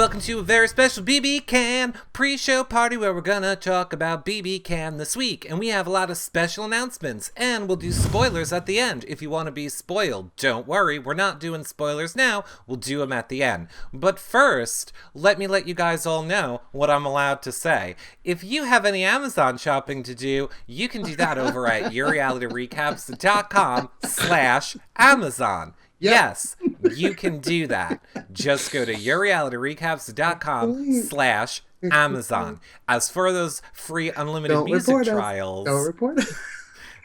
welcome to a very special BB Can pre-show party where we're gonna talk about BB Can this week. And we have a lot of special announcements, and we'll do spoilers at the end if you want to be spoiled. Don't worry, we're not doing spoilers now, we'll do them at the end. But first, let me let you guys all know what I'm allowed to say. If you have any Amazon shopping to do, you can do that over at yourrealityrecaps.com/Amazon. Yep. Yes, you can do that. Just go to yourrealityrecaps.com/Amazon. As for those free unlimited music trials, don't report us.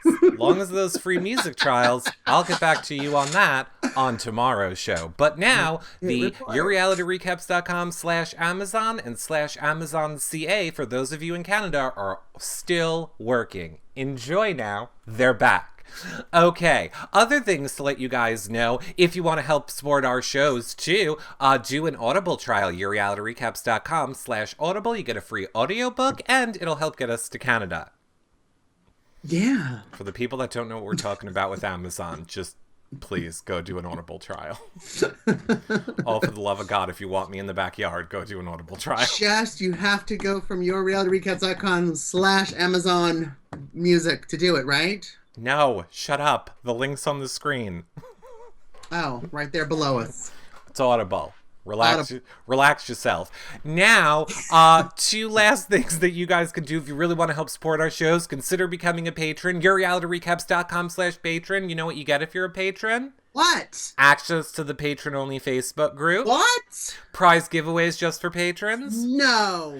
As long as those free music trials, I'll get back to you on that on tomorrow's show. But now, the yourrealityrecaps.com/Amazon and /AmazonCA for those of you in Canada are still working. Enjoy now. They're back. Okay, other things to let you guys know, if you want to help support our shows too, do an Audible trial, yourrealityrecaps.com/Audible. You get a free audiobook and it'll help get us to Canada. Yeah. For the people that don't know what we're talking about with Amazon, just please go do an Audible trial. All for the love of God, if you want me in the backyard, go do an Audible trial. You have to go from yourrealityrecaps.com/Amazon music to do it, right? No, shut up. The link's on the screen. Oh, right there below us. It's Audible. Relax yourself. Now, two last things that you guys can do if you really want to help support our shows. Consider becoming a patron. yourrealityrecaps.com/patron. You know what you get if you're a patron? What? Access to the patron-only Facebook group. What? Prize giveaways just for patrons. No.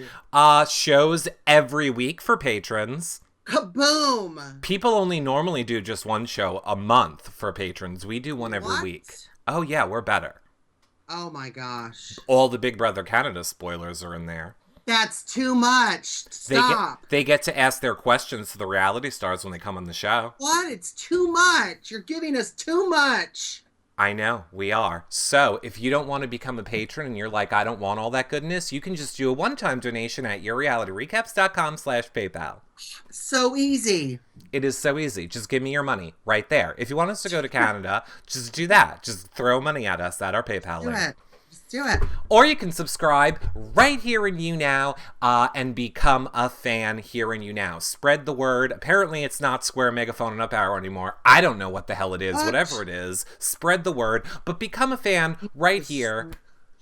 Shows every week for patrons. Kaboom! People only normally do just one show a month for patrons. We do one every week. Oh yeah, we're better. Oh my gosh. All the Big Brother Canada spoilers are in there. That's too much. Stop. They get to ask their questions to the reality stars when they come on the show. What? It's too much. You're giving us too much. I know, we are. So, if you don't want to become a patron and you're like, I don't want all that goodness, you can just do a one-time donation at yourrealityrecaps.com/PayPal. So easy. It is so easy. Just give me your money right there. If you want us to go to Canada, just do that. Just throw money at us at our PayPal link. Just do it. Or you can subscribe right here in You Now and become a fan here in You Now. Spread the word. Apparently it's not Square, Megaphone, and Up Arrow anymore. I don't know what the hell it is. Whatever it is, spread the word. But become a fan right here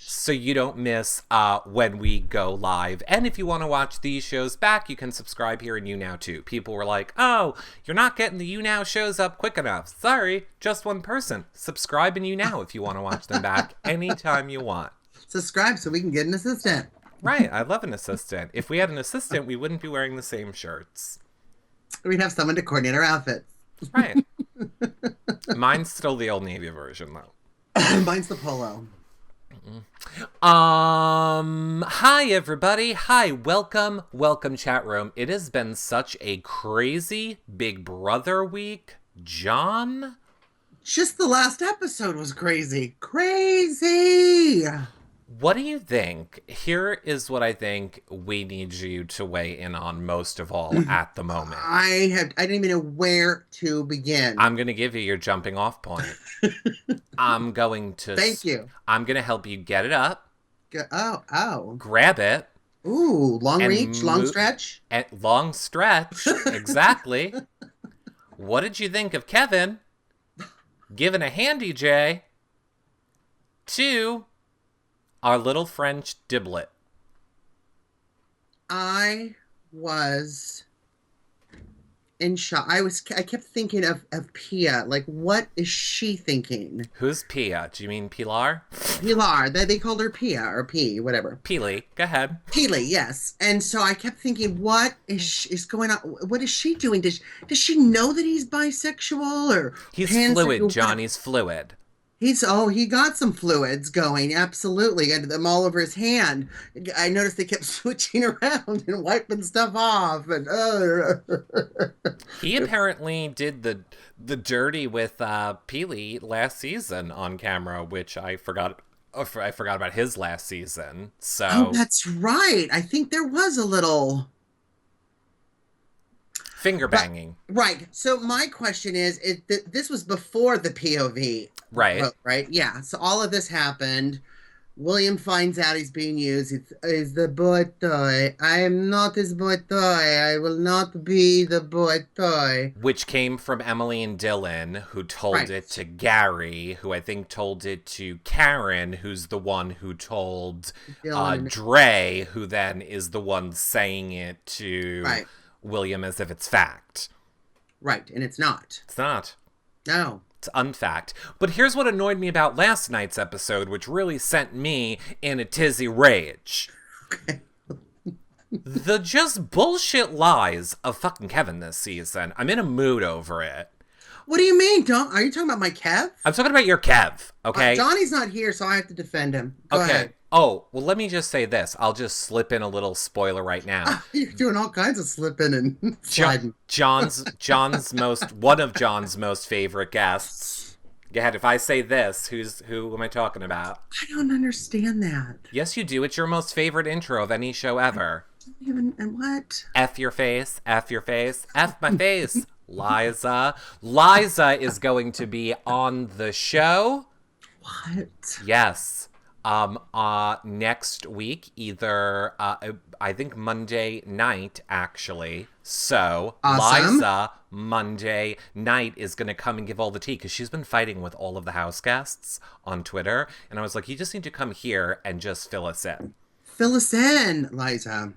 so you don't miss when we go live. And if you want to watch these shows back, you can subscribe here in You Now too. People were like, oh, you're not getting the You Now shows up quick enough. Sorry, just one person. Subscribe in You Now if you want to watch them back anytime you want. Subscribe so we can get an assistant. Right, I love an assistant. If we had an assistant, we wouldn't be wearing the same shirts. We'd have someone to coordinate our outfits. Right. Mine's still the Old Navy version, though. Mine's the polo. Hi everybody. Hi, welcome chat room. It has been such a crazy Big Brother week. John? Just the last episode was crazy. Crazy! What do you think? Here is what I think we need you to weigh in on most of all at the moment. I didn't even know where to begin. I'm going to give you your jumping off point. I'm going to... Thank you. I'm going to help you get it up. Oh. Grab it. Ooh, long reach, long stretch. Long stretch, exactly. What did you think of Kevin giving a handy J to our little French diblet? I was in shock. I kept thinking of Pia. Like, what is she thinking? Who's Pia? Do you mean Pilar? Pilar. They called her Pia or P, whatever. Peely. Go ahead. Peely, yes. And so I kept thinking, what is going on? What is she doing? Does she know that he's bisexual or he's fluid, John. He's fluid. He got some fluids going, absolutely. Got them all over his hand. I noticed they kept switching around and wiping stuff off. And he apparently did the dirty with Peely last season on camera, which I forgot about his last season. So oh, that's right. I think there was a little finger banging. Right. So my question is, this was before the POV. Right. Right. Yeah. So all of this happened. William finds out he's being used. It's the boy toy. I am not his boy toy. I will not be the boy toy. Which came from Emily and Dylan, who told it Right. to Gary, who I think told it to Karen, who's the one who told Dylan. Dre, who then is the one saying it to Right. William as if it's fact. Right. And it's not. It's not. No. It's unfact. But here's what annoyed me about last night's episode, which really sent me in a tizzy rage. Okay. The just bullshit lies of fucking Kevin this season. I'm in a mood over it. What do you mean? Don't Are you talking about my Kev? I'm talking about your Kev, okay? Johnny's not here, so I have to defend him. Go ahead. Oh, well, let me just say this. I'll just slip in a little spoiler right now. You're doing all kinds of slipping and sliding. John's one of John's most favorite guests. Go ahead. If I say this, who am I talking about? I don't understand that. Yes, you do. It's your most favorite intro of any show ever. Even and what? F your face, F your face, F my face. Liza. Liza is going to be on the show. What? Yes. Next week, either I think Monday night actually. So Awesome. Liza Monday night is gonna come and give all the tea because she's been fighting with all of the house guests on Twitter, and I was like, you just need to come here and just fill us in. Fill us in, Liza.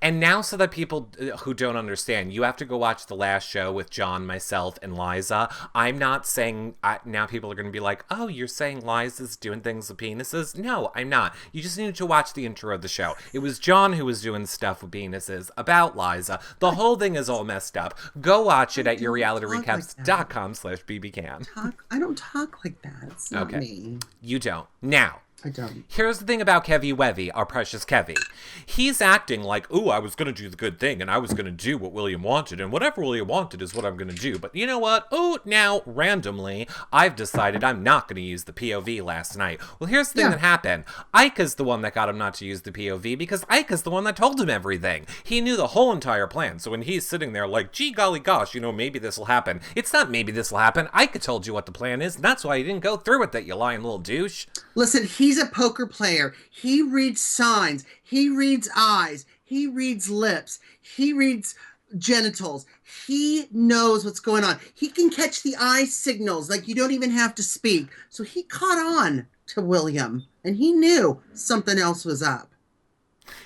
And now, so that people who don't understand, you have to go watch the last show with John, myself, and Liza. I'm not saying now people are going to be like, oh, you're saying Liza's doing things with penises? No, I'm not. You just need to watch the intro of the show. It was John who was doing stuff with penises about Liza. The whole thing is all messed up. Go watch it at yourrealityrecaps.com/bbcan. I don't talk like that. It's not me. You don't. Now, I don't. here's the thing about Kevy Wevy, our precious Kevy. He's acting like, ooh, I was going to do the good thing, and I was going to do what William wanted, and whatever William wanted is what I'm going to do. But you know what? Oh, now, randomly, I've decided I'm not going to use the POV last night. Well, here's the thing that happened. Ika's the one that got him not to use the POV, because Ika's the one that told him everything. He knew the whole entire plan, so when he's sitting there like, gee, golly gosh, maybe this will happen. It's not maybe this will happen. Ika told you what the plan is, and that's why you didn't go through with it, you lying little douche. Listen, he's a poker player. He reads signs. He reads eyes. He reads lips. He reads genitals. He knows what's going on. He can catch the eye signals. Like, you don't even have to speak. So he caught on to William, and he knew something else was up.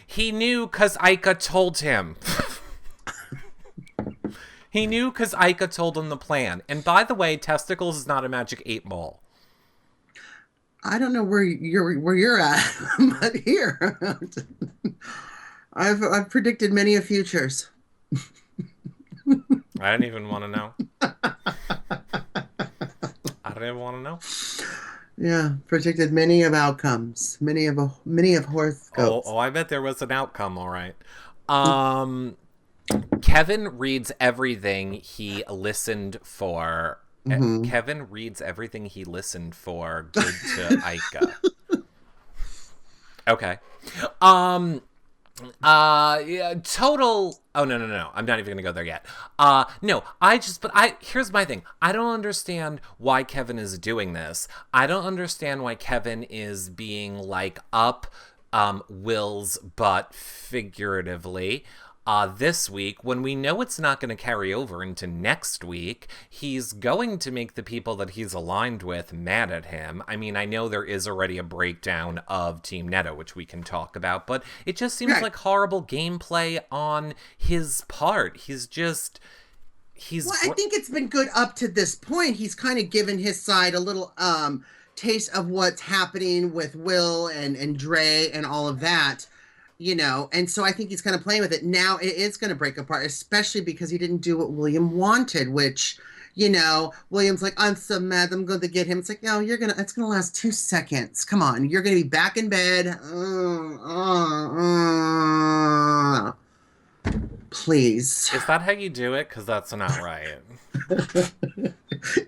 He knew because Ika told him. He knew because Ika told him the plan. And by the way, testicles is not a magic 8-ball. I don't know where you're at, but here, I've predicted many a futures. I didn't even want to know. I didn't even want to know. Yeah, predicted many of outcomes, many of horoscopes. Oh, I bet there was an outcome. All right. Kevin reads everything he listened for. Mm-hmm. Kevin reads everything he listened for. Good to Ika. Okay. Yeah, total. Oh, no. I'm not even gonna go there yet. No, here's my thing. I don't understand why Kevin is doing this. I don't understand why Kevin is being like up, Will's butt figuratively. This week, when we know it's not going to carry over into next week, he's going to make the people that he's aligned with mad at him. I mean, I know there is already a breakdown of Team Neto, which we can talk about, but it just seems like horrible gameplay on his part. Well, I think it's been good up to this point. He's kind of given his side a little taste of what's happening with Will and Dre and all of that. And so I think he's kind of playing with it. Now it is going to break apart, especially because he didn't do what William wanted, which, William's like, I'm so mad, I'm going to get him. It's like, no, it's going to last 2 seconds. Come on, you're going to be back in bed. Please. Is that how you do it? Because that's not right.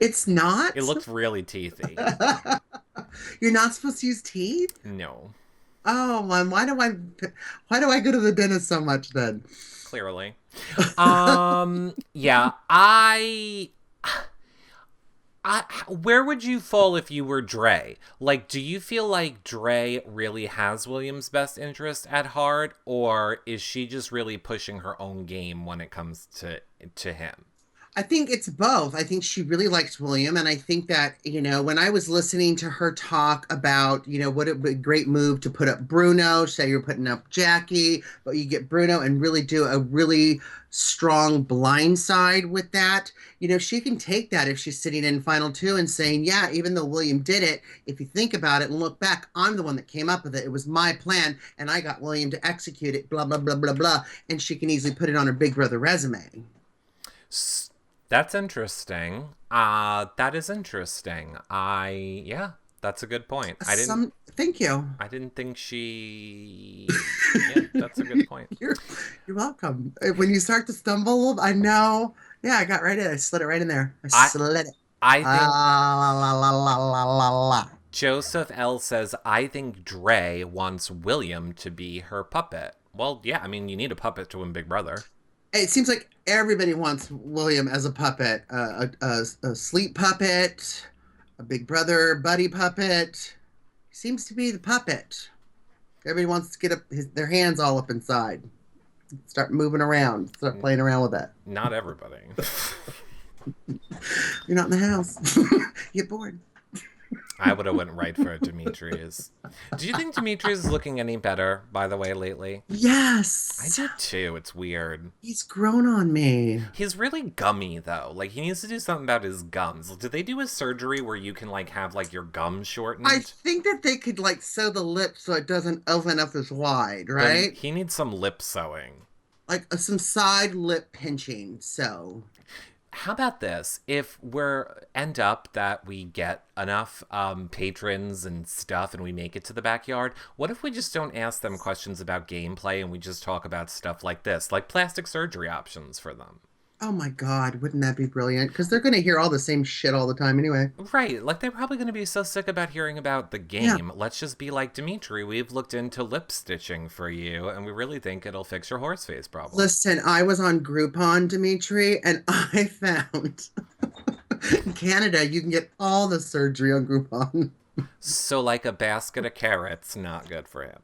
It's not? It looks really teethy. You're not supposed to use teeth? No. Oh, man, why do I go to the dentist so much then? Clearly. Yeah, Where would you fall if you were Dre? Like, do you feel like Dre really has William's best interest at heart, or is she just really pushing her own game when it comes to him? I think it's both. I think she really likes William. And I think that, when I was listening to her talk about, what a great move to put up Bruno, say you're putting up Jackie, but you get Bruno and really do a really strong blind side with that. She can take that if she's sitting in final two and saying, yeah, even though William did it, if you think about it and look back, I'm the one that came up with it. It was my plan and I got William to execute it, blah, blah, blah, blah, blah. And she can easily put it on her Big Brother resume. That's interesting. That is interesting. Yeah, that's a good point. Thank you. I didn't think she. Yeah, that's a good point. You're welcome. When you start to stumble, I know. Yeah, I got right in. I slid it right in there. I slid it. I think. La, la, la, la, la, la, la. Joseph L says, I think Dre wants William to be her puppet. Well, yeah, I mean, you need a puppet to win Big Brother. It seems like everybody wants William as a puppet, a sleep puppet, a Big Brother buddy puppet. He seems to be the puppet. Everybody wants to get their hands all up inside, start moving around, start playing around with it. Not everybody. You're not in the house. You get bored. I would have went right for Demetrius. Do you think Demetrius is looking any better, by the way, lately? Yes. I do too. It's weird. He's grown on me. He's really gummy, though. Like, he needs to do something about his gums. Did they do a surgery where you can, like, have, like, your gums shortened? I think that they could, like, sew the lips so it doesn't open up as wide, right? But he needs some lip sewing. Like, some side lip pinching, so... How about this? If end up that we get enough patrons and stuff and we make it to the backyard, what if we just don't ask them questions about gameplay and we just talk about stuff like this, like plastic surgery options for them? Oh my God, wouldn't that be brilliant? Because they're going to hear all the same shit all the time anyway. Right, like they're probably going to be so sick about hearing about the game. Yeah. Let's just be like, Dimitri, we've looked into lip stitching for you, and we really think it'll fix your horse face problem. Listen, I was on Groupon, Dimitri, and I found in Canada you can get all the surgery on Groupon. So, like a basket of carrots, not good for him.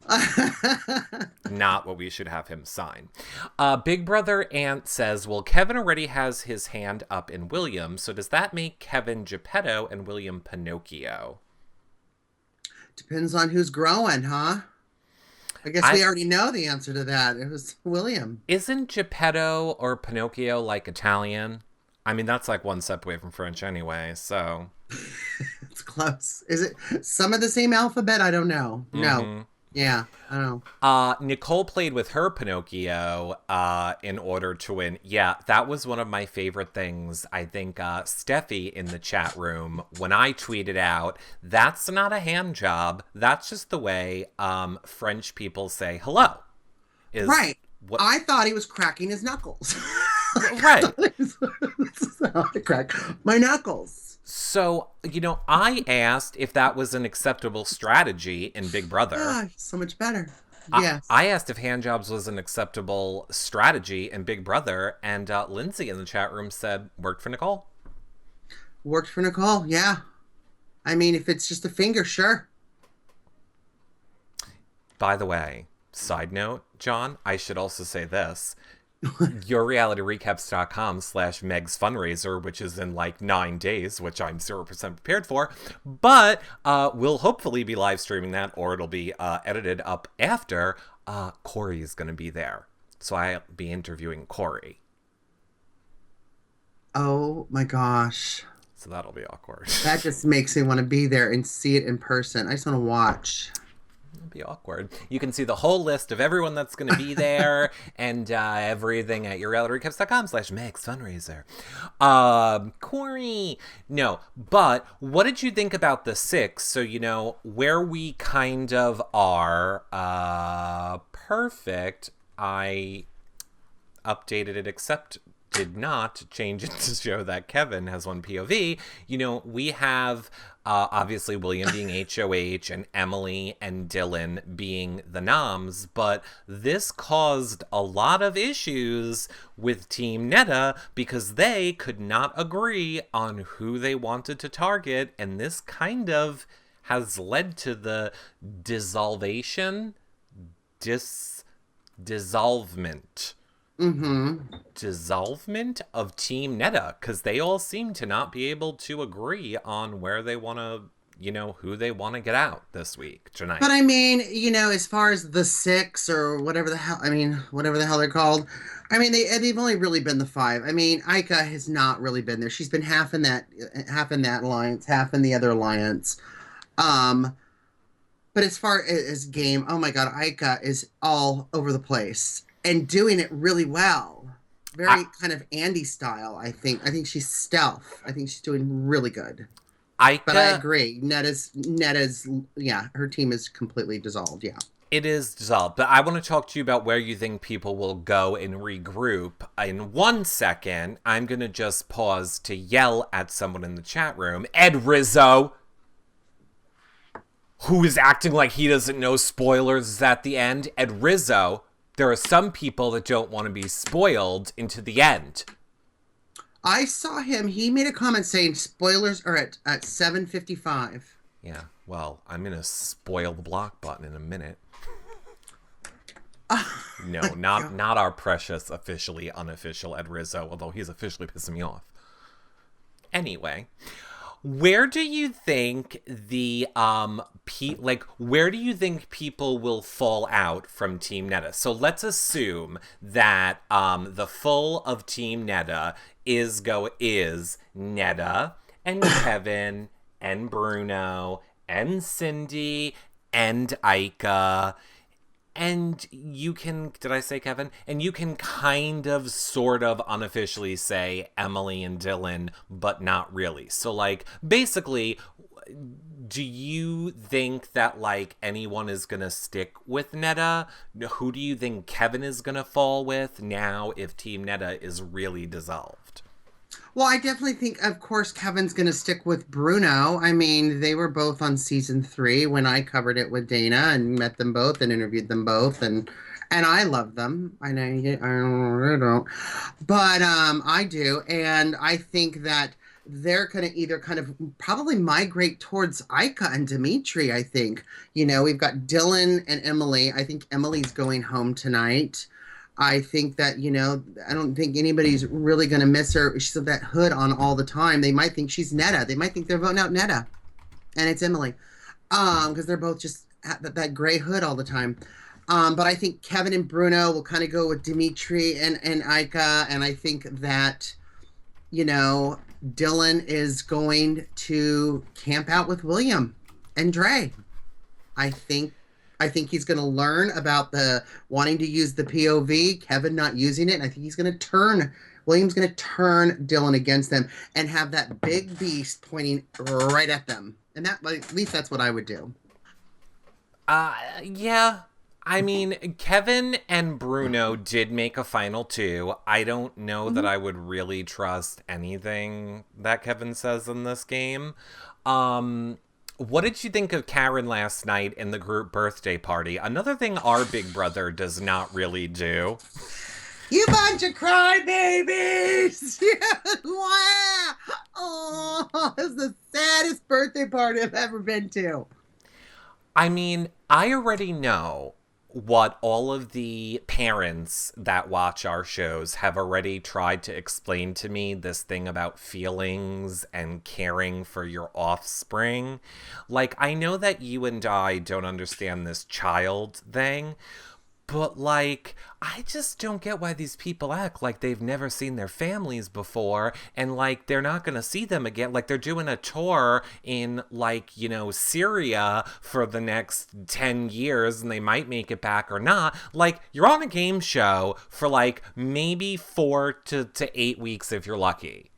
Not what we should have him sign. Big Brother Ant says, well, Kevin already has his hand up in William, so does that make Kevin Geppetto and William Pinocchio? Depends on who's growing, huh? I guess we already know the answer to that. It was William. Isn't Geppetto or Pinocchio like Italian? I mean, that's like one step away from French anyway, so... It's close. Is it some of the same alphabet? I don't know. Mm-hmm. No. Yeah, I don't know. Nicole played with her Pinocchio in order to win. Yeah, that was one of my favorite things. I think Steffi in the chat room, when I tweeted out, that's not a hand job. That's just the way French people say hello. Right. I thought he was cracking his knuckles. Right. I crack my knuckles. So, I asked if that was an acceptable strategy in Big Brother. Ah, so much better. Yes. I asked if handjobs was an acceptable strategy in Big Brother, and Lindsay in the chat room said, worked for Nicole. Worked for Nicole, yeah. I mean, if it's just a finger, sure. By the way, side note, John, I should also say this. YourRealityRecaps.com/Meg's Fundraiser, which is in like 9 days, which I'm 0% prepared for, but we'll hopefully be live streaming that, or it'll be edited up after. Corey is going to be there, so I'll be interviewing Corey. Oh my gosh. So that'll be awkward. That just makes me want to be there and see it in person. I just want to watch. It'll be awkward. You can see the whole list of everyone that's going to be there and everything at YourRealityRecaps.com/Meg's Fundraiser. Corey. No, but what did you think about the 6? So, where we kind of are perfect, I updated it except did not change it to show that Kevin has one POV. We have obviously William being HOH and Emily and Dylan being the noms, but this caused a lot of issues with Team Netta because they could not agree on who they wanted to target, and this kind of has led to the dissolvement of Team Netta, because they all seem to not be able to agree on where they want to, who they want to get out this week, tonight. But I mean, as far as the 6 or whatever the hell, whatever the hell they're called, they've only really been the 5. Ica has not really been there. She's been half in that alliance, half in the other alliance. But as far as game, oh my God, Ica is all over the place and doing it really well. Very kind of Andy style, I think. I think she's stealth. I think she's doing really good. But I agree. Netta's, her team is completely dissolved, yeah. It is dissolved, but I want to talk to you about where you think people will go and regroup. In 1 second, I'm going to just pause to yell at someone in the chat room. Ed Rizzo, who is acting like he doesn't know spoilers at the end. Ed Rizzo, there are some people that don't want to be spoiled into the end. I saw him. He made a comment saying spoilers are at 7:55. Yeah, well, I'm going to spoil the block button in a minute. No, not our precious, officially unofficial Ed Rizzo, although he's officially pissing me off. Anyway, where do you think where do you think people will fall out from Team Netta? So let's assume that the full of Team Netta is Netta and Kevin and Bruno and Cindy and Ica. And you can, did I say Kevin? And you can kind of, sort of, unofficially say Emily and Dylan, but not really. So, basically, do you think that, anyone is going to stick with Netta? Who do you think Kevin is going to fall with now if Team Netta is really dissolved? Well, I definitely think, of course, Kevin's going to stick with Bruno. They were both on season 3 when I covered it with Dana and met them both and interviewed them both. And I love them. I know you don't. But I do. And I think that they're going to either kind of probably migrate towards Ica and Dimitri, I think. We've got Dylan and Emily. I think Emily's going home tonight. I think that, I don't think anybody's really going to miss her. She's got that hood on all the time. They might think she's Netta. They might think they're voting out Netta. And it's Emily. Because they're both just that gray hood all the time. But I think Kevin and Bruno will kind of go with Dimitri and Ica. And I think that, Dylan is going to camp out with William and Dre. I think he's going to learn about the wanting to use the POV, Kevin not using it. And I think William's going to turn Dylan against them and have that big beast pointing right at them. And that, at least that's what I would do. Yeah. Kevin and Bruno did make a final 2. I don't know that I would really trust anything that Kevin says in this game. What did you think of Karen last night in the group birthday party? Another thing our big brother does not really do. You bunch of crybabies! Wow! Oh, it's the saddest birthday party I've ever been to. I already know what all of the parents that watch our shows have already tried to explain to me, this thing about feelings and caring for your offspring. I know that you and I don't understand this child thing, but I just don't get why these people act like they've never seen their families before and they're not going to see them again. They're doing a tour in Syria for the next 10 years and they might make it back or not. You're on a game show for maybe 4 to 8 weeks if you're lucky.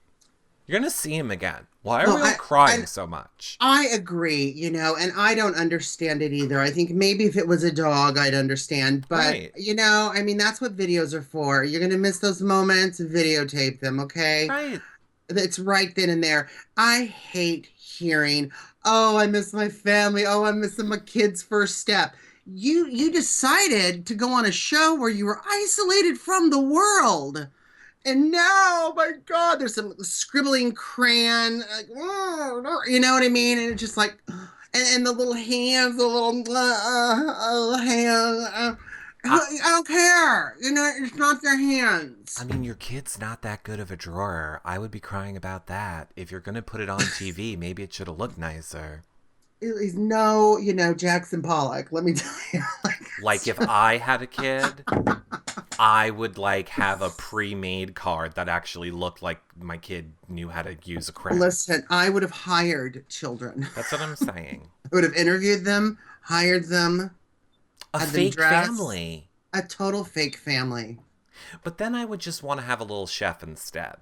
You're going to see him again. Why are No, we all crying so much? I agree, and I don't understand it either. I think maybe if it was a dog, I'd understand. But, Right. I mean, that's what videos are for. You're going to miss those moments, videotape them, okay? Right. It's right then and there. I hate hearing, oh, I miss my family. Oh, I'm missing my kid's first step. You decided to go on a show where you were isolated from the world. And now, my God, there's some scribbling crayon, like, you know what I mean? And it's just like, and the little hands, the little hands. I don't care. It's not their hands. I mean, your kid's not that good of a drawer. I would be crying about that. If you're going to put it on TV, maybe it should have looked nicer. He's no, Jackson Pollock, let me tell you. Like if I had a kid, I would have a pre-made card that actually looked like my kid knew how to use a crayon. Listen, I would have hired children. That's what I'm saying. I would have interviewed them, hired them. A fake family. A total fake family. But then I would just want to have a little chef instead.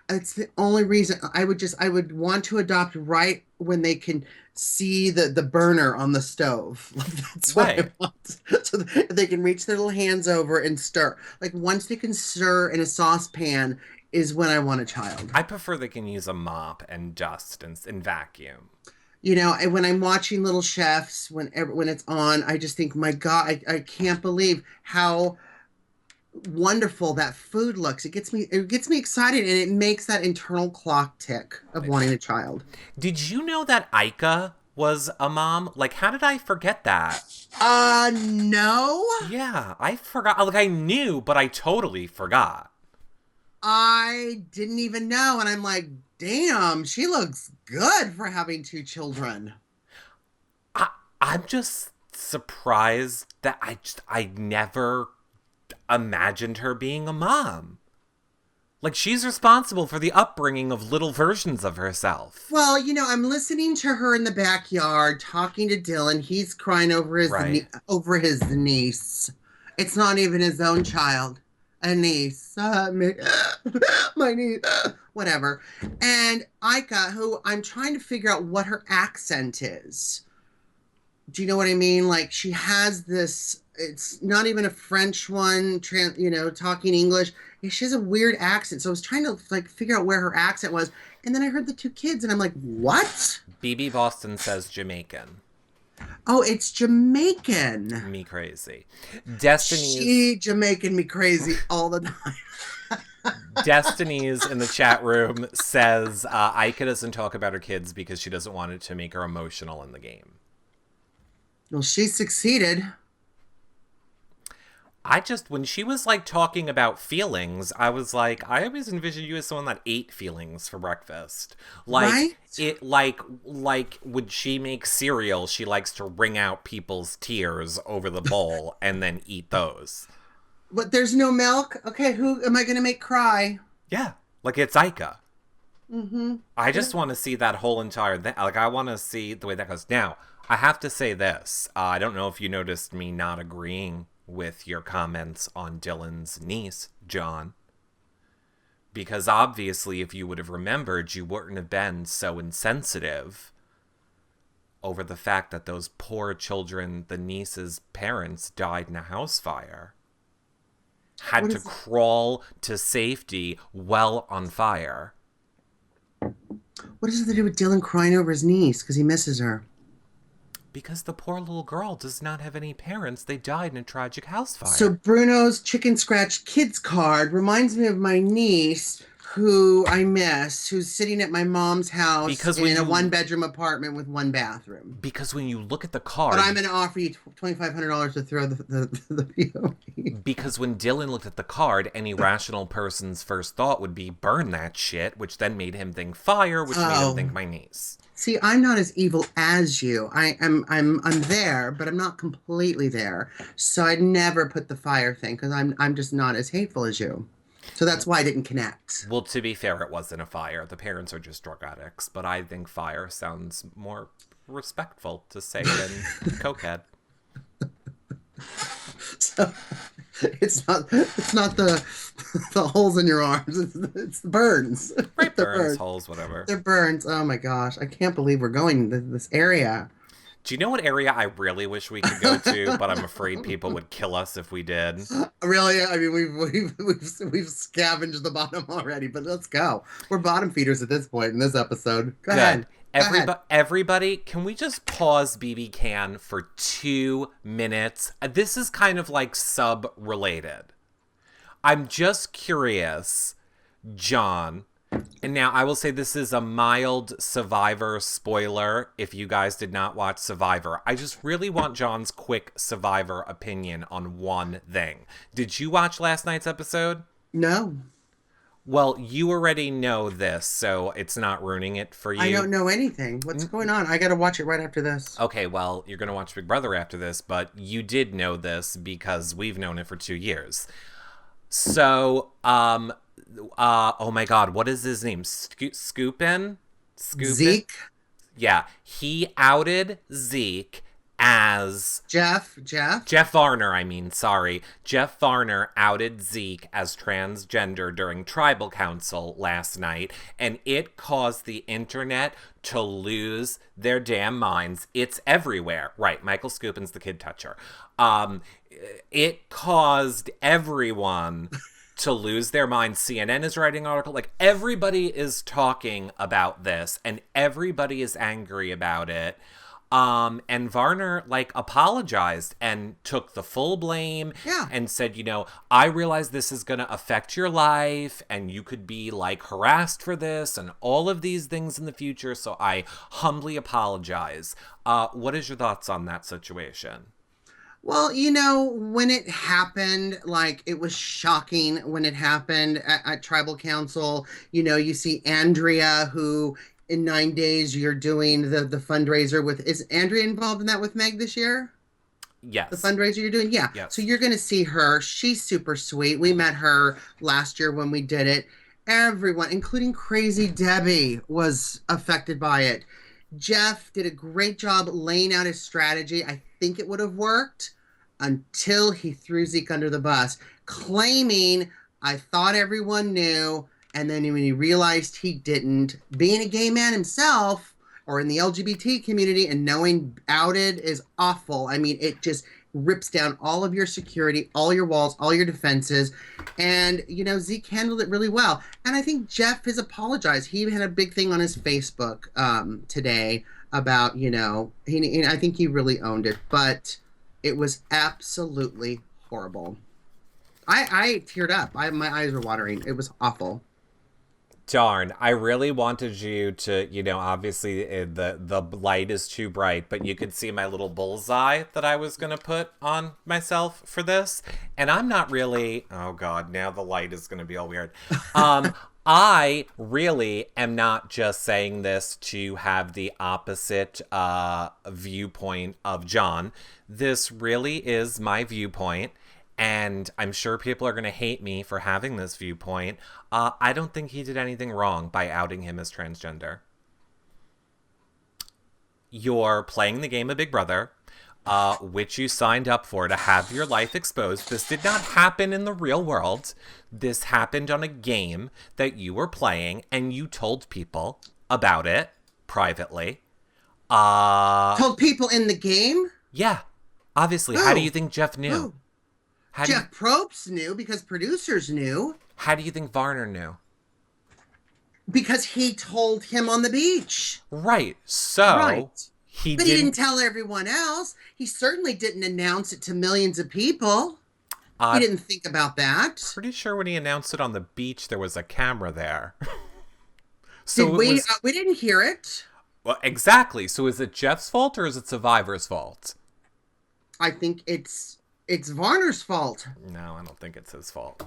It's the only reason I would want to adopt right when they can see the burner on the stove. That's what I want. So they can reach their little hands over and stir. Once they can stir in a saucepan is when I want a child. I prefer they can use a mop and dust and vacuum. When I'm watching Little Chefs, when it's on, I just think, my God, I can't believe how wonderful that food looks. It gets me excited, and it makes that internal clock tick of wanting a child. Did you know that Ica was a mom? How did I forget that? No. Yeah, I forgot. I knew, but I totally forgot. I didn't even know, and I'm like, damn, she looks good for having 2 children. I'm just surprised that I never imagined her being a mom. She's responsible for the upbringing of little versions of herself. Well, I'm listening to her in the backyard talking to Dylan. He's crying over his niece. It's not even his own child. A niece. My niece. Whatever. And Ica, who I'm trying to figure out what her accent is. Do you know what I mean? She has this, it's not even a French one, talking English. She has a weird accent. So I was trying to figure out where her accent was. And then I heard the 2 kids and I'm like, what? BB Boston says Jamaican. Oh, it's Jamaican. Me crazy. Destiny's Jamaican me crazy all the time. Destiny's in the chat room says Ica doesn't talk about her kids because she doesn't want it to make her emotional in the game. Well, she succeeded. When she was talking about feelings, I was like, I always envisioned you as someone that ate feelings for breakfast. Right? When she makes cereal, she likes to wring out people's tears over the bowl and then eat those. But there's no milk? Okay, who am I going to make cry? Yeah, it's Ica. Mm-hmm. I just want to see that whole entire thing. I want to see the way that goes. Now, I have to say this. I don't know if you noticed me not agreeing with your comments on Dylan's niece, John. Because obviously, if you would have remembered, you wouldn't have been so insensitive over the fact that those poor children, the niece's parents, died in a house fire. Had to crawl to safety well on fire. What does it have to do with Dylan crying over his niece because he misses her? Because the poor little girl does not have any parents. They died in a tragic house fire. So Bruno's chicken scratch kids card reminds me of my niece, who I miss, who's sitting at my mom's house in a 1-bedroom apartment with 1 bathroom. Because when you look at the card... But I'm going to offer you $2,500 to throw the POV. Because when Dylan looked at the card, any rational person's first thought would be burn that shit, which then made him think fire, which made him think my niece. See, I'm not as evil as you. I'm there, but I'm not completely there. So I'd never put the fire thing because I'm just not as hateful as you. So that's why I didn't connect. Well, to be fair, it wasn't a fire. The parents are just drug addicts, but I think fire sounds more respectful to say than cokehead. It's not the the holes in your arms. It's the burns. Right, The burns, burns. holes, whatever. The burns. Oh my gosh. I can't believe we're going to this area. Do you know what area I really wish we could go to, but I'm afraid people would kill us if we did? Really? I mean, we've scavenged the bottom already, but let's go. We're bottom feeders at this point in this episode. Go Good. ahead. Go ahead. Everybody, can we just pause BB Can for 2 minutes? This is kind of like sub-related. I'm just curious, John, and now I will say this is a mild Survivor spoiler if you guys did not watch Survivor. I just really want John's quick Survivor opinion on one thing. Did you watch last night's episode? No. Well, you already know this, so it's not ruining it for you. I don't know anything. What's going on? I got to watch it right after this. Okay, well, you're going to watch Big Brother after this, but you did know this because we've known it for 2 years. So, oh my God, what is his name? Scoopin? Zeke? Yeah, he outed Zeke as... Jeff Varner, I mean, sorry. Jeff Varner outed Zeke as transgender during Tribal Council last night, and it caused the internet to lose their damn minds. It's everywhere. Right, Michael Scoopin's the kid toucher. It caused everyone to lose their minds. CNN is writing an article. Like, everybody is talking about this, and everybody is angry about it. And Varner, like, apologized and took the full blame. Yeah. And said, you know, I realize this is going to affect your life and you could be, like, harassed for this and all of these things in the future. So I humbly apologize. What is your thoughts on that situation? Well, you know, when it happened, like, it was shocking when it happened at Tribal Council. You know, you see Andrea, who in 9 days you're doing the fundraiser with. Is Andrea involved in that with Meg this year? Yes. The fundraiser you're doing? Yeah. Yes. So you're going to see her. She's super sweet. We met her last year when we did it. Everyone, including Crazy Debbie, was affected by it. Jeff did a great job laying out his strategy. I think it would have worked until he threw Zeke under the bus, claiming, I thought everyone knew. And then when he realized he didn't, being a gay man himself or in the LGBT community and knowing outed is awful. I mean, it just rips down all of your security, all your walls, all your defenses. And, you know, Zeke handled it really well. And I think Jeff has apologized. He had a big thing on his Facebook today about, you know, I think he really owned it. But it was absolutely horrible. I teared up. My eyes were watering. It was awful. Darn, I really wanted you to, you know, obviously the light is too bright, but you could see my little bullseye that I was going to put on myself for this. And I'm not really, oh God, now the light is going to be all weird. I really am not just saying this to have the opposite viewpoint of John. This really is my viewpoint. And I'm sure people are going to hate me for having this viewpoint. I don't think he did anything wrong by outing him as transgender. You're playing the game of Big Brother, which you signed up for to have your life exposed. This did not happen in the real world. This happened on a game that you were playing, and you told people about it privately. Told people in the game? Yeah, obviously. How do you think Jeff knew? Jeff Probst knew because producers knew. How do you think Varner knew? Because he told him on the beach. Right. So he didn't tell everyone else. He certainly didn't announce it to millions of people. He didn't think about that. Pretty sure when he announced it on the beach, there was a camera there. So we didn't hear it. Well, exactly. So is it Jeff's fault or is it Survivor's fault? I think it's Varner's fault. No, I don't think it's his fault.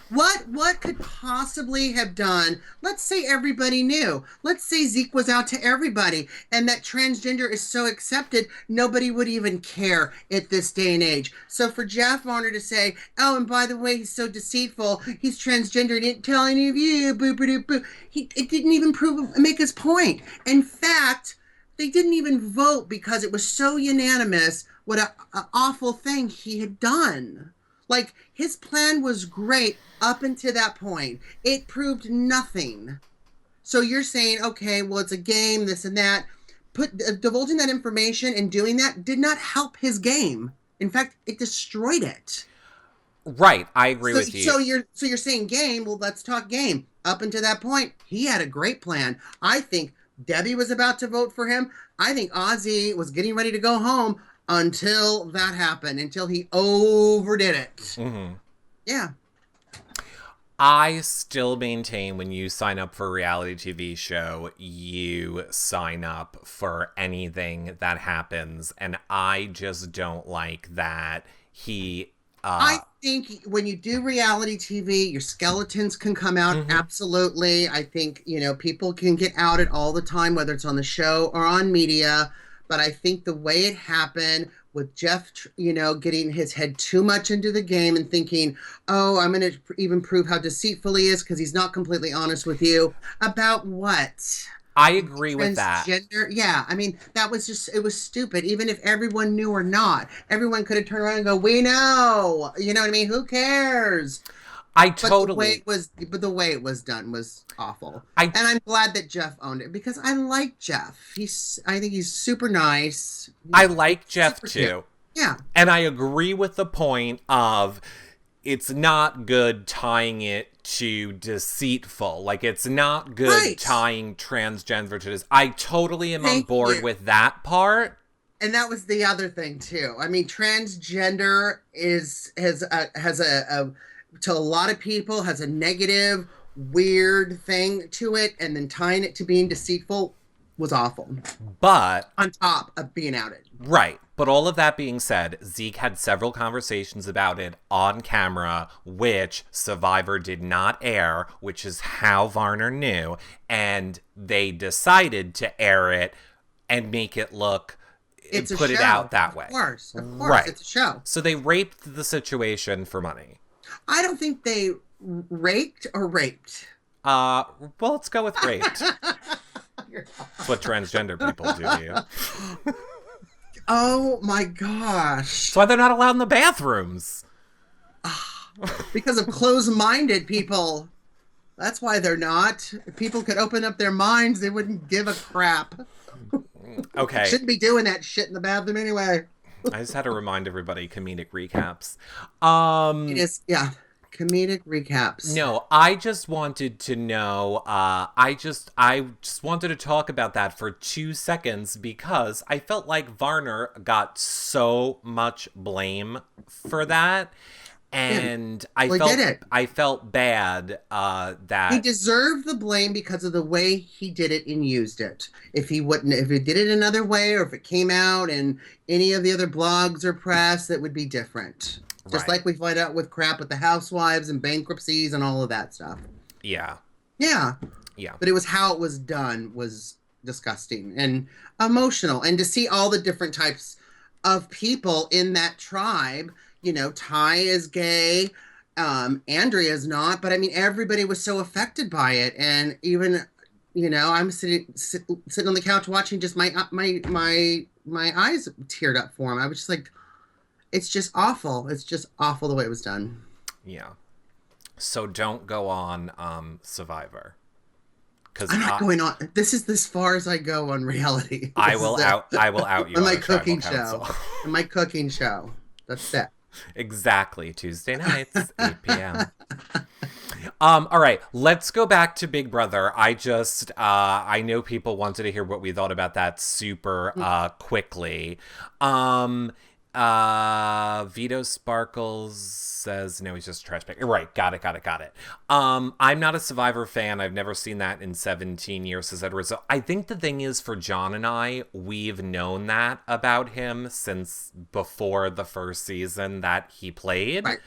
What could possibly have done? Let's say everybody knew. Let's say Zeke was out to everybody and that transgender is so accepted, nobody would even care at this day and age. So for Jeff Varner to say, oh, and by the way, he's so deceitful, he's transgender, he didn't tell any of you, boo. It didn't even make his point. In fact, they didn't even vote because it was so unanimous what an awful thing he had done. Like, his plan was great up until that point. It proved nothing. So you're saying, okay, well, it's a game, this and that. Divulging that information and doing that did not help his game. In fact, it destroyed it. Right, I agree with you. So you're saying game. Well, let's talk game. Up until that point, he had a great plan. I think Debbie was about to vote for him. I think Ozzy was getting ready to go home until that happened, until he overdid it. Mm-hmm. Yeah. I still maintain when you sign up for a reality TV show, you sign up for anything that happens. And I just don't like that he... I think when you do reality TV, your skeletons can come out. Mm-hmm. Absolutely. I think, people can get outed all the time, whether it's on the show or on media. But I think the way it happened with Jeff, getting his head too much into the game and thinking, oh, I'm going to even prove how deceitful he is because he's not completely honest with you. About what? I agree with that. Yeah, I mean, it was stupid. Even if everyone knew or not, everyone could have turned around and go, we know. You know what I mean? Who cares? But the way it was done was awful. And I'm glad that Jeff owned it because I like Jeff. I think he's super nice. I like Jeff too. Cute. Yeah. And I agree with the point of it's not good tying it to deceitful. Like, it's not good tying transgender to this. I totally am on board with that part. And that was the other thing too. I mean, transgender has a to a lot of people has a negative, weird thing to it, and then tying it to being deceitful was awful. But on top of being outed. Right. But all of that being said, Zeke had several conversations about it on camera, which Survivor did not air, which is how Varner knew. And they decided to air it and make it look, put it out that way. Of course, right. It's a show. So they raped the situation for money. I don't think they raked or raped. Well, let's go with raped. That's what transgender people do to you. Oh my gosh. That's why they're not allowed in the bathrooms. Because of closed-minded people. That's why they're not. If people could open up their minds, they wouldn't give a crap. Okay. Shouldn't be doing that shit in the bathroom anyway. I just had to remind everybody, comedic recaps. It is, yeah. Comedic recaps. No, I just wanted to know, I just wanted to talk about that for 2 seconds because I felt like Varner got so much blame for that. And I felt bad that he deserved the blame because of the way he did it and used it. If he did it another way, or if it came out in any of the other blogs or press, that would be different. Just like we find out with crap with the housewives and bankruptcies and all of that stuff. Yeah. Yeah. Yeah. But it was how it was done was disgusting and emotional. And to see all the different types of people in that tribe, Ty is gay, Andrea's not, but I mean, everybody was so affected by it. And even, I'm sitting on the couch watching, just my eyes teared up for him. I was just like, it's just awful. It's just awful the way it was done. Yeah. So don't go on Survivor. I'm not going on. This is as far as I go on reality. I will out you on my cooking show. On my cooking show. That's it. Exactly. Tuesday nights, 8 p.m. All right, let's go back to Big Brother. I know people wanted to hear what we thought about that super quickly. Veto Sparkles says, no, he's just a trash bag. Right, got it. I'm not a Survivor fan. I've never seen that in 17 years as a result. I think the thing is, for John and I, we've known that about him since before the first season that he played. Right.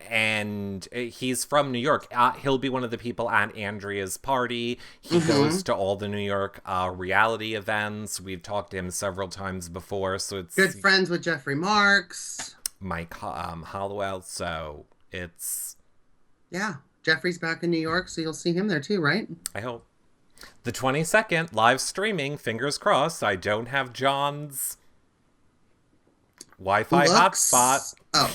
And he's from New York. He'll be one of the people at Andrea's party. He goes to all the New York reality events. We've talked to him several times before, so it's good friends with Jeffrey Marks, Mike Hollowell. So it's Jeffrey's back in New York, so you'll see him there too, right? I hope. The 22nd live streaming. Fingers crossed. I don't have John's Wi-Fi hotspot. Oh.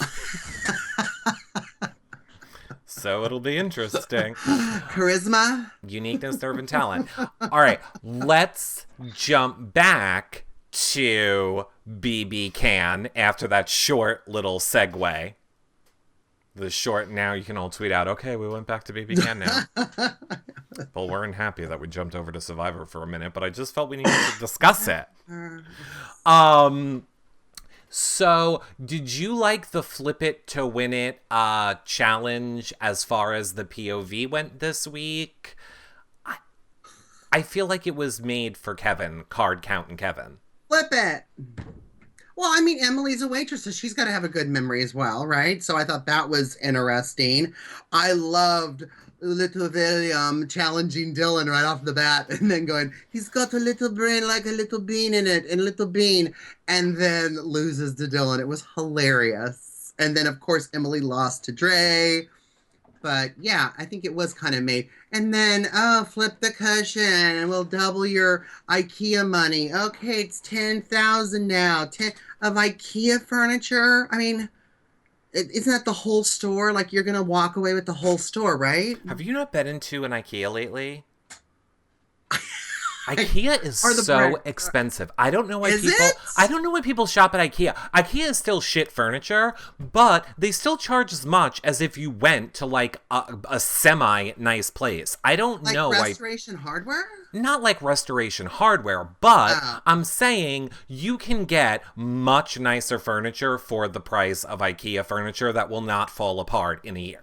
So it'll be interesting. Charisma. Uniqueness, nerve, and talent. All right, let's jump back to BB Can after that short little segue. The short, now you can all tweet out, okay, we went back to BB Can now. Well, weren't happy that we jumped over to Survivor for a minute, but I just felt we needed to discuss it. So, did you like the Flip It to Win It challenge as far as the POV went this week? I feel like it was made for Kevin, Card Count and Kevin. Flip it. Well, I mean, Emily's a waitress, so she's got to have a good memory as well, right? So I thought that was interesting. I loved little William challenging Dylan right off the bat and then going, he's got a little brain like a little bean in it, and little bean, and then loses to Dylan. It was hilarious. And then, of course, Emily lost to Dre. But yeah, I think it was kind of made. And then, flip the cushion and we'll double your IKEA money. Okay, it's 10,000 now. 10 of IKEA furniture. I mean, isn't that the whole store? Like, you're going to walk away with the whole store, right? Have you not been into an IKEA lately? IKEA is so expensive. I don't know why I don't know why people shop at IKEA. IKEA is still shit furniture, but they still charge as much as if you went to like a semi nice place. I don't know why. Like restoration hardware? Not like restoration hardware, but I'm saying you can get much nicer furniture for the price of IKEA furniture that will not fall apart in a year.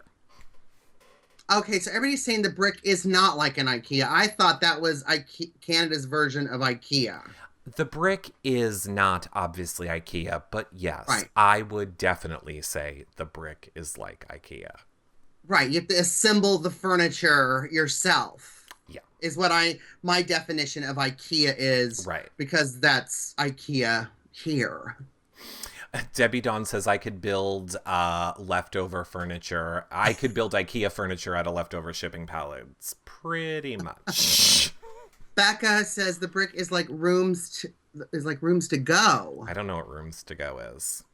Okay, so everybody's saying the brick is not like an IKEA. I thought that was Canada's version of IKEA. The brick is not obviously IKEA, but yes, right. I would definitely say the brick is like IKEA. Right, you have to assemble the furniture yourself. Yeah. Is what my definition of IKEA is. Right. Because that's IKEA here. Debbie Dawn says I could build leftover furniture. I could build IKEA furniture out of leftover shipping pallets. Pretty much. Becca says the brick is like rooms to go. I don't know what rooms to go is.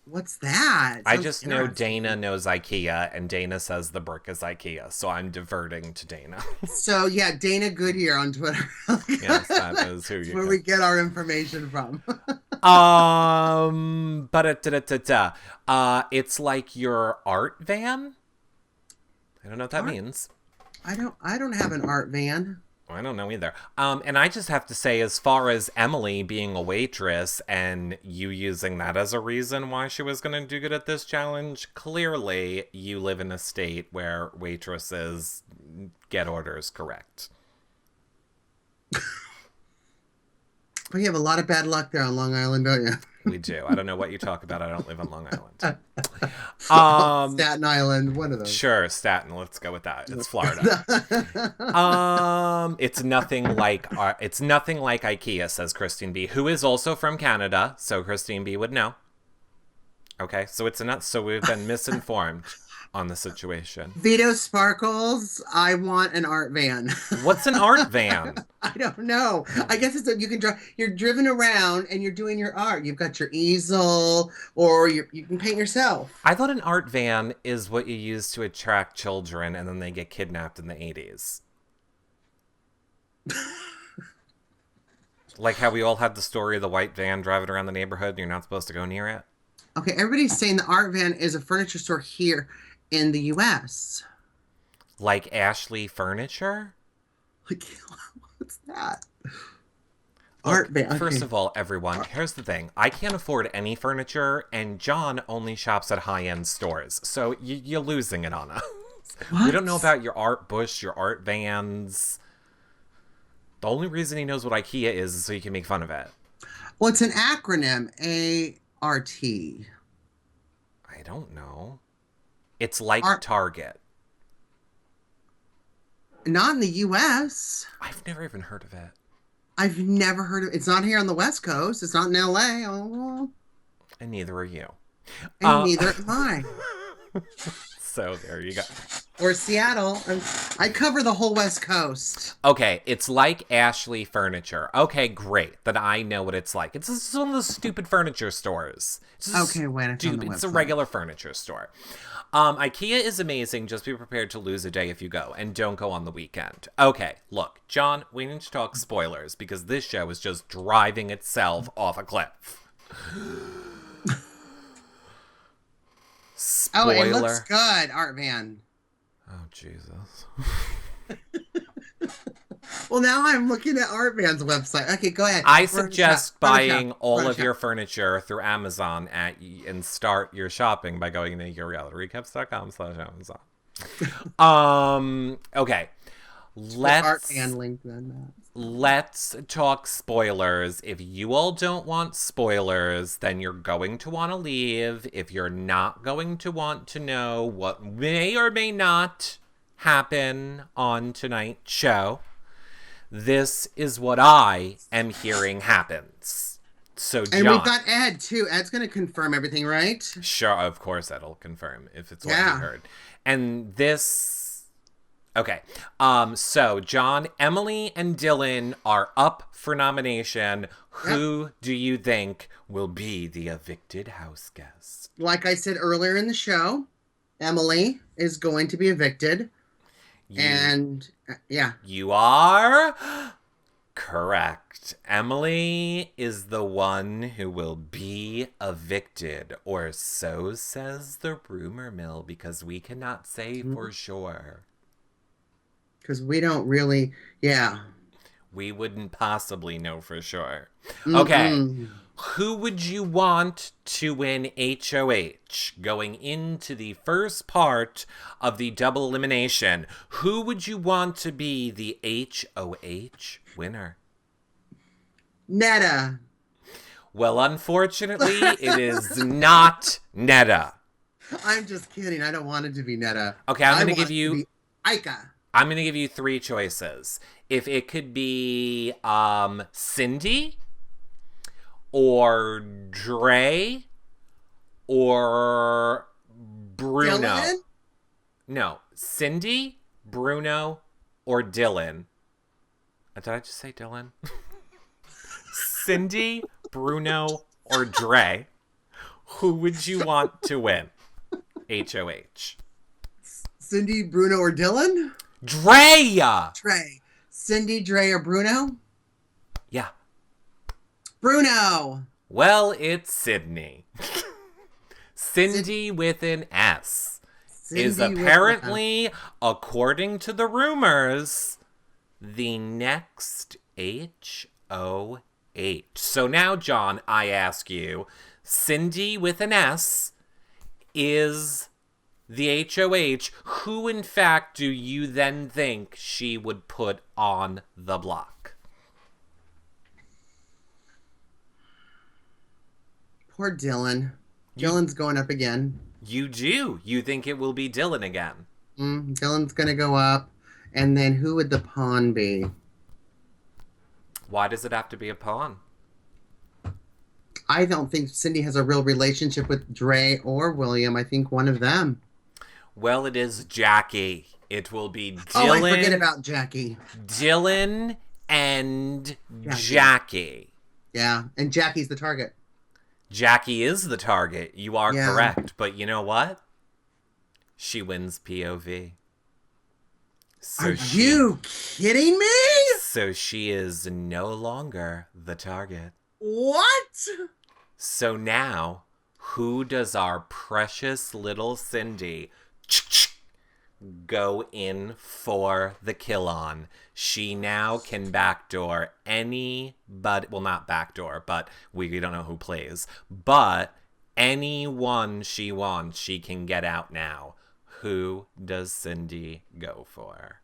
What's that? I just know Dana knows IKEA, and Dana says the brick is IKEA, so I'm diverting to Dana. So, yeah, Dana Goodyear on Twitter. Yes, that is who you where we get our information from. It's like your art van? I don't know what that means. I don't have an art van. I don't know either. And I just have to say, as far as Emily being a waitress and you using that as a reason why she was going to do good at this challenge, clearly you live in a state where waitresses get orders correct. Well, you have a lot of bad luck there on Long Island, don't you? We do. I don't know what you talk about. I don't live on Long Island. Staten Island, one of those. Sure, Staten. Let's go with that. It's Florida. It's nothing like IKEA, says Christine B, who is also from Canada. So Christine B would know. Okay, so so we've been misinformed on the situation. Veto Sparkles, I want an art van. What's an art van? I don't know. I guess it's you can drive. You're driven around and you're doing your art. You've got your easel, or you can paint yourself. I thought an art van is what you use to attract children, and then they get kidnapped in the 80s. Like how we all had the story of the white van driving around the neighborhood, and you're not supposed to go near it. Okay, everybody's saying the art van is a furniture store here in the U.S. Like Ashley Furniture? Like, what's that? Art van. Okay. First of all, everyone, here's the thing. I can't afford any furniture, and John only shops at high-end stores. So you're losing it on us. What? We don't know about your art bush, your art vans. The only reason he knows what IKEA is so you can make fun of it. Well, it's an acronym, A-R-T. I don't know. It's like Target. Not in the U.S. I've never even heard of it. I've never heard of it. It's not here on the West Coast. It's not in L.A. Oh. And neither are you. And neither am I. So there you go. Or Seattle. I cover the whole West Coast. Okay, it's like Ashley Furniture. Okay, great. Then I know what it's like. It's just one of those stupid furniture stores. Okay, when it's on the website. It's a regular furniture store. IKEA is amazing. Just be prepared to lose a day if you go, and don't go on the weekend. Okay, look, John, we need to talk spoilers because this show is just driving itself off a cliff. Spoiler. Oh, it looks good, Art Van. Oh, Jesus. Well, now I'm looking at Art Van's website. Okay, go ahead. I suggest buying all of your furniture through Amazon and start your shopping by going to yourrealityrecaps.com/Amazon. Okay. Let's talk spoilers. If you all don't want spoilers, then you're going to want to leave. If you're not going to want to know what may or may not happen on tonight's show, this is what I am hearing happens. So, John. And we've got Ed, too. Ed's going to confirm everything, right? Sure, of course Ed'll confirm if it's what he heard. And this... Okay, so John, Emily, and Dylan are up for nomination. Who do you think will be the evicted house guest? Like I said earlier in the show, Emily is going to be evicted. You are correct. Emily is the one who will be evicted, or so says the rumor mill, because we cannot say for sure. Because we don't really, we wouldn't possibly know for sure. Okay, who would you want to win HOH going into the first part of the double elimination? Who would you want to be the HOH winner? Netta. Well, unfortunately, it is not Netta. I'm just kidding. I don't want it to be Netta. Okay, I'm going to give you... Ika. I'm going to give you three choices. If it could be Cindy, or Dre, or Bruno. Dylan? No, Cindy, Bruno, or Dylan. Did I just say Dylan? Cindy, Bruno, or Dre. Who would you want to win HOH? Cindy, Bruno, or Dylan? Dre! Cindy, Dre, or Bruno? Yeah. Bruno! Well, it's Sydney. Cindy with an S is apparently, according to the rumors, the next HOH. So now, John, I ask you, Cindy with an S is... the HOH, who in fact do you then think she would put on the block? Poor Dylan. Dylan's going up again. You do? You think it will be Dylan again? Dylan's going to go up. And then who would the pawn be? Why does it have to be a pawn? I don't think Cindy has a real relationship with Dre or William. I think one of them. Well, it is Jackie. It will be Dylan. Oh, I forget about Jackie. Dylan and Jackie. Yeah, and Jackie's the target. Jackie is the target. You are correct. But you know what? She wins POV. So are you kidding me? So she is no longer the target. What? So now, who does our precious little Cindy go in for the kill on? She now can backdoor anybody. Well, not backdoor, but we don't know who plays. But anyone she wants, she can get out now. Who does Cindy go for?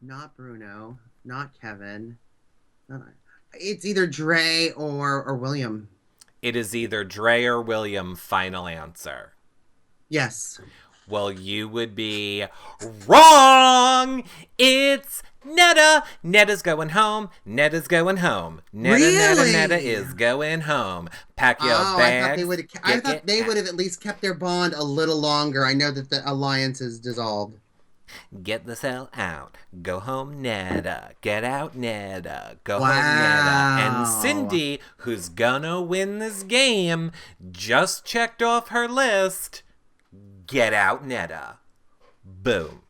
Not Bruno. Not Kevin. It's either Dre or William. It is either Dre or William. Final answer. Yes. Well, you would be wrong. It's Netta. Netta's going home. Netta's going home. Netta is going home. Pack your bags. I thought they would have at least kept their bond a little longer. I know that the alliance is dissolved. Get the cell out. Go home, Netta. Get out, Netta. Go home, Netta. And Cindy, who's gonna win this game, just checked off her list. Get out, Netta. Boom.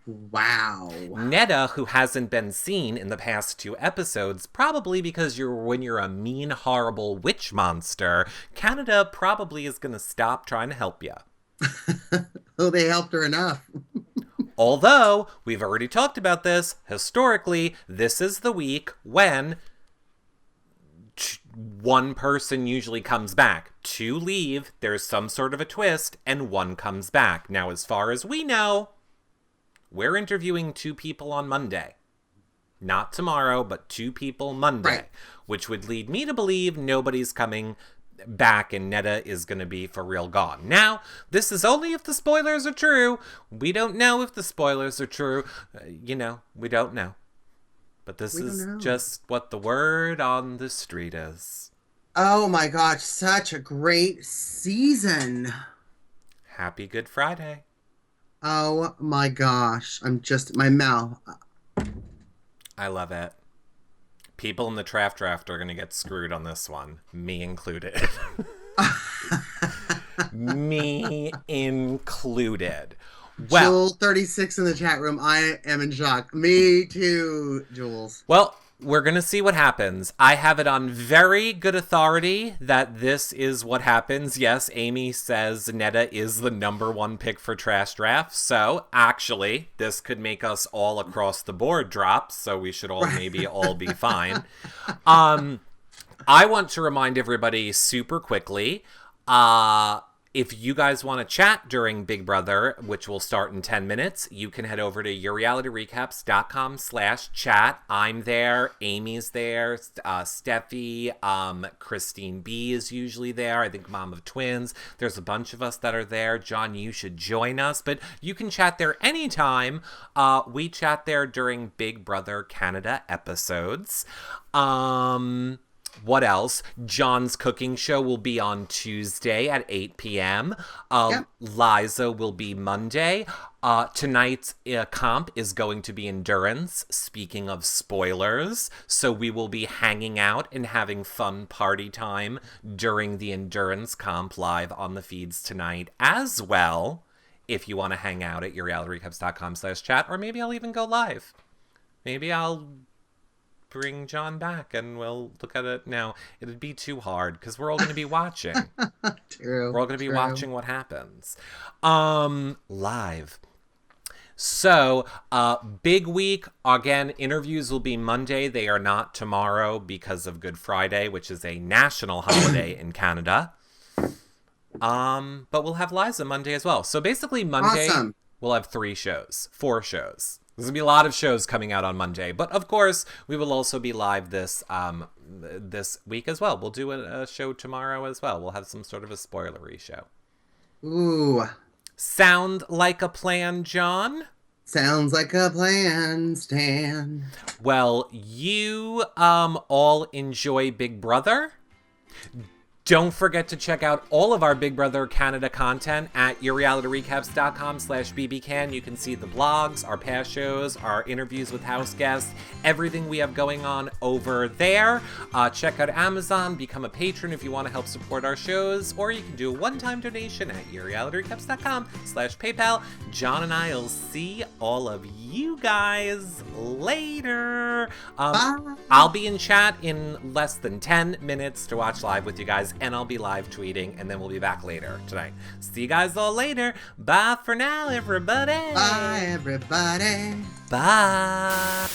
Wow. Netta, who hasn't been seen in the past 2 episodes, probably because when you're a mean, horrible witch monster, Canada probably is gonna stop trying to help you. Oh, they helped her enough. Although, we've already talked about this, historically, this is the week when one person usually comes back. 2 leave, there's some sort of a twist, and 1 comes back. Now, as far as we know, we're interviewing 2 people on Monday. Not tomorrow, but 2 people Monday. Right. Which would lead me to believe nobody's coming back and Netta is going to be for real gone. Now, this is only if the spoilers are true. We don't know if the spoilers are true. We don't know. But this is just what the word on the street is. Oh my gosh, such a great season. Happy Good Friday. Oh my gosh, my mouth. I love it. People in the draft are going to get screwed on this one. Me included. Me included. Well, Jewel 36 in the chat room. I am in shock. Me too, Jules. Well, we're going to see what happens. I have it on very good authority that this is what happens. Yes, Amy says Netta is the #1 pick for Trash Draft. So, actually, this could make us all across the board drop. So we should all maybe all be fine. I want to remind everybody super quickly, if you guys want to chat during Big Brother, which will start in 10 minutes, you can head over to yourrealityrecaps.com/chat. I'm there. Amy's there. Steffi, Christine B is usually there. I think Mom of Twins. There's a bunch of us that are there. John, you should join us. But you can chat there anytime. We chat there during Big Brother Canada episodes. What else? John's cooking show will be on Tuesday at 8 p.m. Yep. Liza will be Monday. Tonight's comp is going to be endurance, speaking of spoilers. So we will be hanging out and having fun party time during the endurance comp live on the feeds tonight as well. If you want to hang out at yourrealityrecaps.com/chat, or maybe I'll even go live. Maybe I'll bring John back and we'll look at it. Now, it'd be too hard because we're all going to be watching. True. We're all going to be watching what happens. Live. So, big week. Again, interviews will be Monday. They are not tomorrow because of Good Friday, which is a national holiday in Canada. But we'll have Liza Monday as well. So basically Monday, we'll have 4 shows. There's going to be a lot of shows coming out on Monday. But, of course, we will also be live this week as well. We'll do a show tomorrow as well. We'll have some sort of a spoilery show. Ooh. Sound like a plan, John? Sounds like a plan, Stan. Well, you all enjoy Big Brother. Don't forget to check out all of our Big Brother Canada content at yourrealityrecaps.com/bbcan. You can see the blogs, our past shows, our interviews with Houseguest, everything we have going on over there. Check out Amazon, become a patron if you want to help support our shows, or you can do a one-time donation at yourrealityrecaps.com/PayPal. John and I will see all of you guys later. I'll be in chat in less than 10 minutes to watch live with you guys. And I'll be live tweeting, and then we'll be back later tonight. See you guys all later. Bye for now, everybody. Bye, everybody. Bye.